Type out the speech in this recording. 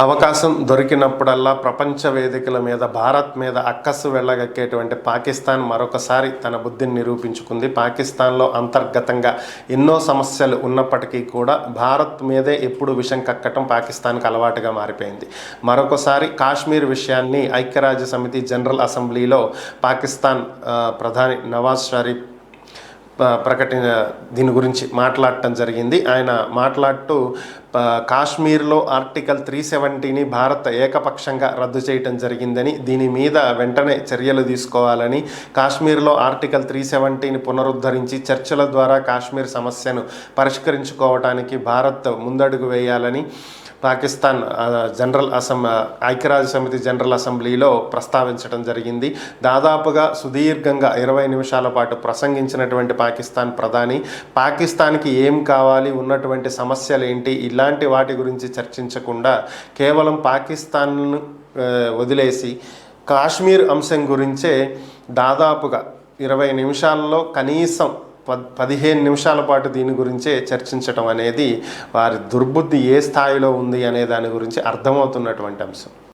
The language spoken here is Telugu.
అవకాశం దొరికినప్పుడల్లా ప్రపంచ వేదికల మీద భారత్ మీద అక్కసు వెళ్ళగక్కేటువంటి పాకిస్తాన్ మరొకసారి తన బుద్ధిని నిరూపించుకుంది. పాకిస్తాన్లో అంతర్గతంగా ఎన్నో సమస్యలు ఉన్నప్పటికీ కూడా భారత్ మీదే ఎప్పుడు విషం కక్కటం పాకిస్తాన్కి అలవాటుగా మారిపోయింది. మరొకసారి కాశ్మీర్ విషయాన్ని ఐక్యరాజ్య సమితి జనరల్ అసెంబ్లీలో పాకిస్తాన్ ప్రధాని నవాజ్ షరీఫ్ దీని గురించి మాట్లాడటం జరిగింది. ఆయన మాట్లాడుతూ కాశ్మీర్లో ఆర్టికల్ 370ని భారత్ ఏకపక్షంగా రద్దు చేయటం జరిగిందని, దీని మీద వెంటనే చర్యలు తీసుకోవాలని, కాశ్మీర్లో ఆర్టికల్ 370ని పునరుద్ధరించి చర్చల ద్వారా కాశ్మీర్ సమస్యను పరిష్కరించుకోవటానికి భారత్ ముందడుగు వేయాలని పాకిస్తాన్ ఐక్యరాజ్య సమితి జనరల్ అసెంబ్లీలో ప్రస్తావించడం జరిగింది. దాదాపుగా సుదీర్ఘంగా 20 నిమిషాల పాటు ప్రసంగించినటువంటి పాకిస్తాన్ ప్రధాని పాకిస్తాన్కి ఏం కావాలి, ఉన్నటువంటి సమస్యలు ఏంటి, ఇలాంటి వాటి గురించి చర్చించకుండా కేవలం పాకిస్తాన్ను వదిలేసి కాశ్మీర్ అంశం గురించే దాదాపుగా 20 నిమిషాల్లో కనీసం 15 నిమిషాల పాటు దీని గురించే చర్చించటం అనేది వారి దుర్బుద్ధి ఏ స్థాయిలో ఉంది అనే దాని గురించి అర్థమవుతున్నటువంటి అంశం.